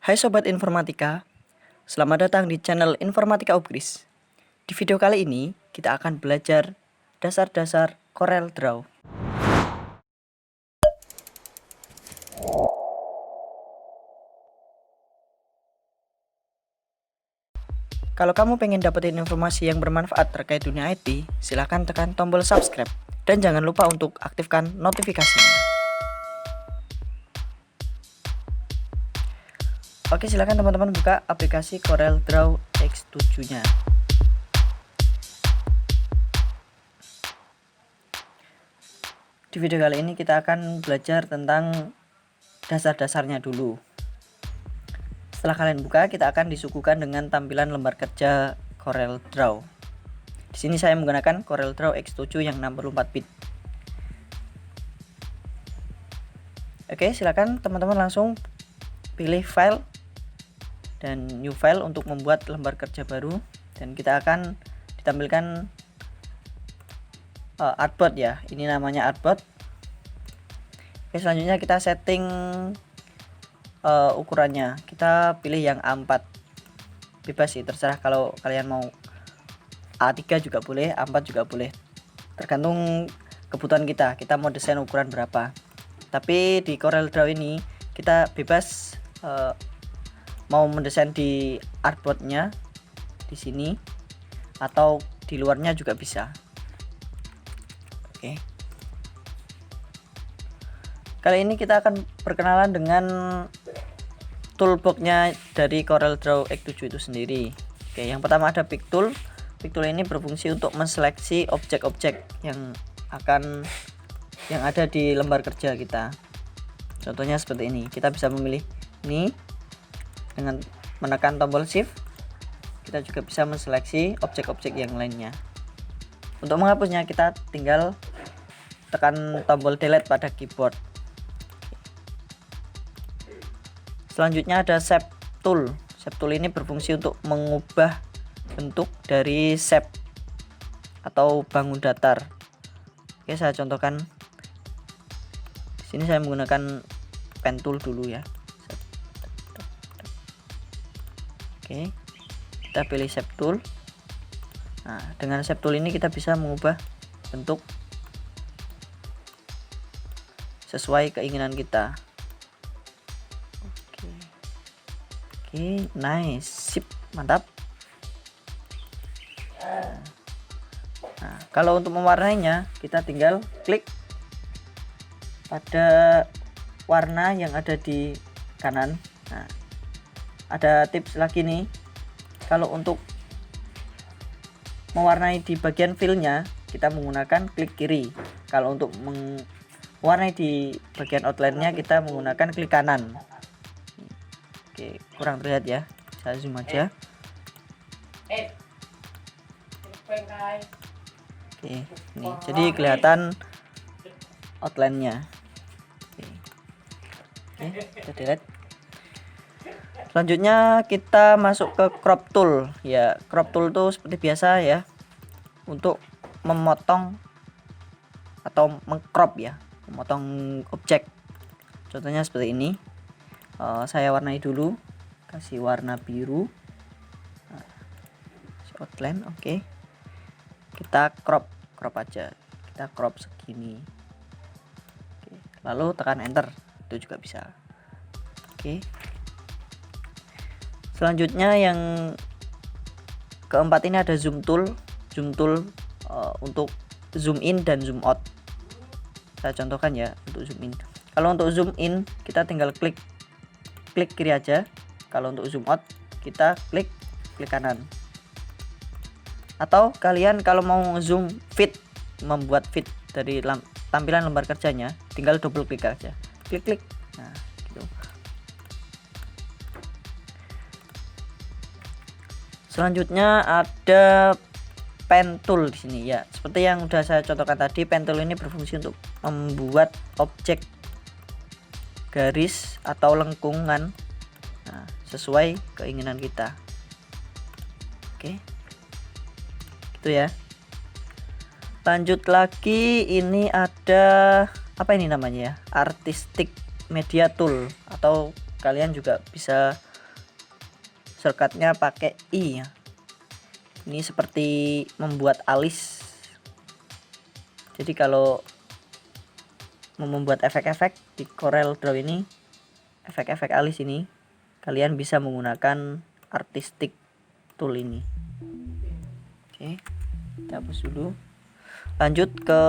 Hai Sobat Informatika, selamat datang di channel Informatika Upgris. Di video kali ini, kita akan belajar dasar-dasar Corel Draw. Kalau kamu pengen dapetin informasi yang bermanfaat terkait dunia IT, silahkan tekan tombol subscribe. Dan jangan lupa untuk aktifkan notifikasinya. Oke, silahkan teman-teman buka aplikasi Corel Draw X7-nya. Di video kali ini kita akan belajar tentang dasar-dasarnya dulu. Setelah kalian buka, kita akan disuguhkan dengan tampilan lembar kerja Corel Draw. Di sini saya menggunakan Corel Draw X7 yang 64 bit. Oke, silakan teman-teman langsung pilih file dan new file untuk membuat lembar kerja baru, dan kita akan ditampilkan artboard ya. Ini namanya artboard. Oke, selanjutnya kita setting ukurannya, kita pilih yang A4, bebas sih, terserah. Kalau kalian mau A3 juga boleh, A4 juga boleh, tergantung kebutuhan kita mau desain ukuran berapa. Tapi di Corel Draw ini kita bebas mau mendesain di artboardnya di sini atau di luarnya juga bisa. Oke. Kali ini kita akan perkenalan dengan toolboxnya dari Corel Draw X7 itu sendiri. Oke, yang pertama ada Pick Tool. Pick Tool ini berfungsi untuk menseleksi objek-objek yang ada di lembar kerja kita. Contohnya seperti ini. Kita bisa memilih ini dengan menekan tombol Shift. Kita juga bisa menseleksi objek-objek yang lainnya. Untuk menghapusnya kita tinggal tekan tombol Delete pada keyboard. Selanjutnya ada Shape Tool. Shape Tool ini berfungsi untuk mengubah bentuk dari shape atau bangun datar. Oke, saya contohkan. Di sini saya menggunakan pen tool dulu ya. Oke, kita pilih Shape Tool. Nah, dengan Shape Tool ini kita bisa mengubah bentuk sesuai keinginan kita. Oke, nice, sip, mantap. Nah, kalau untuk mewarnainya, kita tinggal klik pada warna yang ada di kanan. Nah, ada tips lagi nih. Kalau untuk mewarnai di bagian fillnya, kita menggunakan klik kiri. Kalau untuk mewarnai di bagian outline-nya, kita menggunakan klik kanan. Oke, kurang terlihat ya, saya zoom aja. Oke, ini jadi kelihatan outline-nya. Oke, kita delete. Selanjutnya kita masuk ke crop tool. Ya, crop tool itu seperti biasa ya, untuk memotong atau mengcrop ya, memotong objek. Contohnya seperti ini. Saya warnai dulu, kasih warna biru. Nah, outline, oke. Kita crop aja, kita crop segini. Oke, lalu tekan enter, itu juga bisa. Oke. Selanjutnya yang keempat ini ada zoom tool. Untuk zoom in dan zoom out. Saya contohkan ya untuk zoom in. Kalau untuk zoom in kita tinggal klik kiri aja. Kalau untuk zoom out kita klik kanan. Atau kalian kalau mau zoom fit, membuat fit dari tampilan lembar kerjanya, tinggal double klik aja. Klik. Nah, gitu. Selanjutnya ada pen tool di sini ya. Seperti yang udah saya contohkan tadi, pen tool ini berfungsi untuk membuat objek garis atau lengkungan, nah, sesuai keinginan kita. Oke, gitu ya. Lanjut lagi, ini ada apa ini namanya ya, artistic media tool, atau kalian juga bisa shortcutnya pakai I ya. Ini seperti membuat alis. Jadi kalau mau membuat efek-efek di Corel Draw ini, efek-efek alis ini, kalian bisa menggunakan artistic tool ini. Oke, kita hapus dulu. Lanjut ke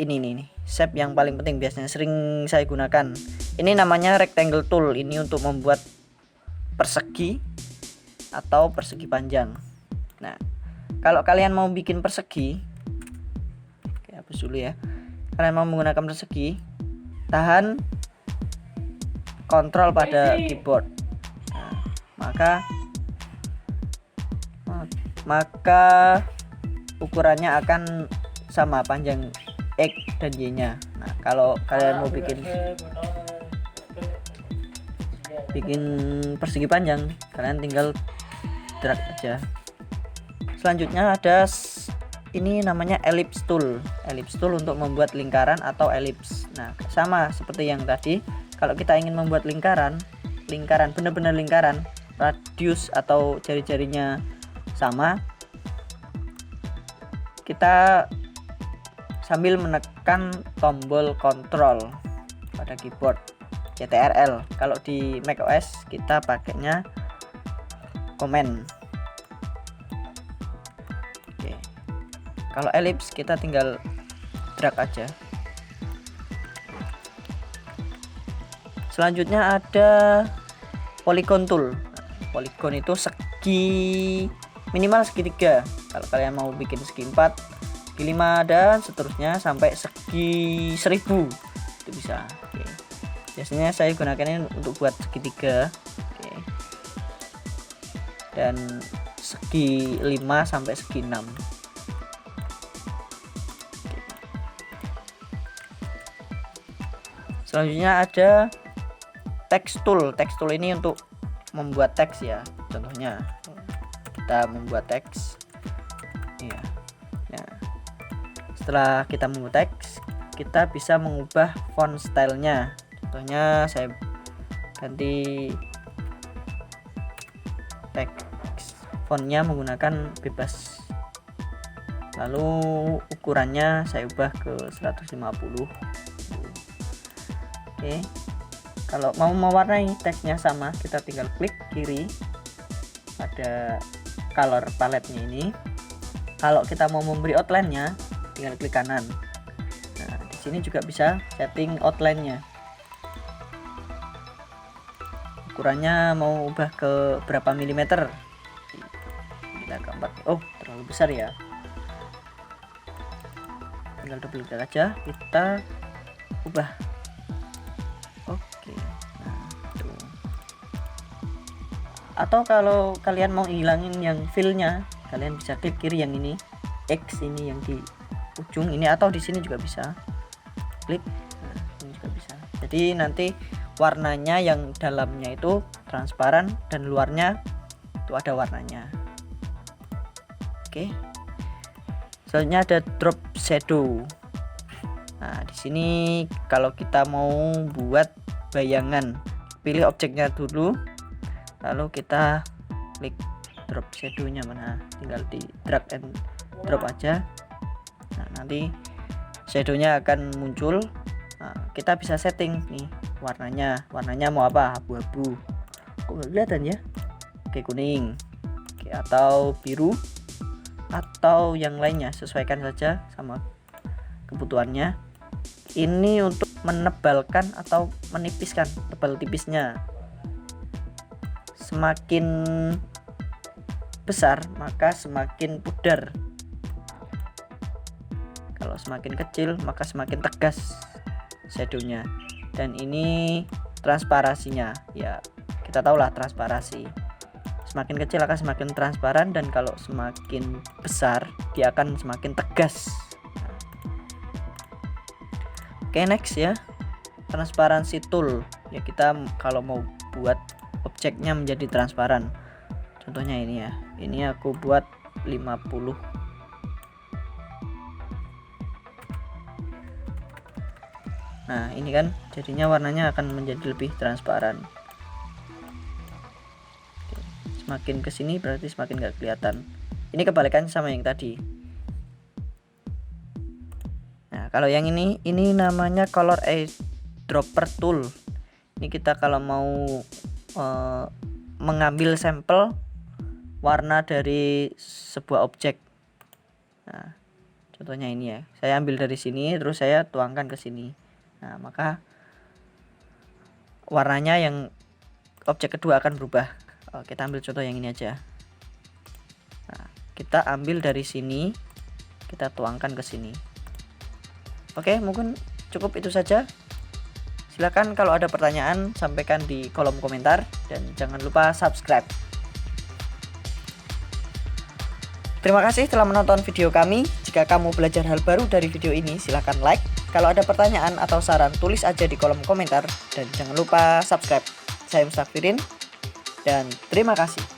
ini nih, shape yang paling penting biasanya sering saya gunakan. Ini namanya rectangle tool. Ini untuk membuat persegi atau persegi panjang. Nah, kalau kalian mau bikin persegi, oke, hapus dulu ya. Kalian mau menggunakan persegi, tahan kontrol pada keyboard. Nah, maka ukurannya akan sama panjang X dan Y-nya. Nah, kalau kalian mau bikin persegi panjang, kalian tinggal drag aja. Selanjutnya ada ini namanya ellipse tool. Ellipse tool untuk membuat lingkaran atau elips. Nah, sama seperti yang tadi, kalau kita ingin membuat lingkaran benar-benar lingkaran, radius atau jari-jarinya sama, kita sambil menekan tombol kontrol pada keyboard CTRL. Kalau di macOS kita pakainya command. Oke. Kalau ellipse kita tinggal drag aja. Selanjutnya ada polygon tool. Polygon itu segi minimal segitiga. Kalau kalian mau bikin segi 4, segi 5 dan seterusnya sampai segi 1000 itu bisa. Oke. Biasanya saya gunakan ini untuk buat segitiga. Oke. Dan segi 5 sampai segi 6. Oke. Selanjutnya ada text tool. Text tool ini untuk membuat teks ya. Contohnya kita membuat teks. Iya. Nah, setelah kita membuat teks, kita bisa mengubah font stylenya. Contohnya saya ganti teks fontnya menggunakan bebas. Lalu ukurannya saya ubah ke 150. Oke. Kalau mau mewarnai teksnya sama, kita tinggal klik kiri pada color palette-nya ini. Kalau kita mau memberi outline-nya, tinggal klik kanan. Nah, di sini juga bisa setting outline-nya. Ukurannya mau ubah ke berapa milimeter? Kita ke 4. Oh, terlalu besar ya. Tinggal double klik aja, kita ubah. Oke. Nah, itu. Atau kalau kalian mau hilangin yang fill-nya, kalian bisa klik kiri yang ini, X ini yang di ujung ini, atau di sini juga bisa. Klik. Nah, ini juga bisa. Jadi nanti warnanya yang dalamnya itu transparan dan luarnya itu ada warnanya. Oke. Selanjutnya ada drop shadow. Nah, di sini kalau kita mau buat bayangan, pilih objeknya dulu, lalu kita klik drop shadownya mana, tinggal di drag and drop aja. Nah, nanti shadownya akan muncul. Nah, kita bisa setting nih warnanya mau apa, abu-abu, kok nggak kelihatan ya, oke, kuning, oke, atau biru, atau yang lainnya, sesuaikan saja sama kebutuhannya. Ini untuk menebalkan atau menipiskan, tebal tipisnya. Semakin besar maka semakin pudar, kalau semakin kecil maka semakin tegas shadownya. Dan ini transparasinya ya, kita tahulah transparasi, semakin kecil akan semakin transparan, dan kalau semakin besar dia akan semakin tegas. Oke, next ya, transparansi tool ya. Kita kalau mau buat objeknya menjadi transparan, contohnya ini ya, ini aku buat 50. Nah, ini kan jadinya warnanya akan menjadi lebih transparan. Oke, semakin ke sini berarti semakin nggak kelihatan. Ini kebalikan sama yang tadi. Nah, kalau yang ini namanya color eyedropper tool. Ini kita kalau mau mengambil sampel warna dari sebuah objek. Nah, contohnya ini ya. Saya ambil dari sini terus saya tuangkan ke sini. Nah, maka warnanya yang objek kedua akan berubah. Kita ambil contoh yang ini aja. Nah, kita ambil dari sini, kita tuangkan ke sini. Oke, mungkin cukup itu saja. Silakan kalau ada pertanyaan sampaikan di kolom komentar dan jangan lupa subscribe. Terima kasih telah menonton video kami. Jika kamu belajar hal baru dari video ini, silakan like. Kalau ada pertanyaan atau saran, tulis aja di kolom komentar dan jangan lupa subscribe. Saya Mustafirin dan terima kasih.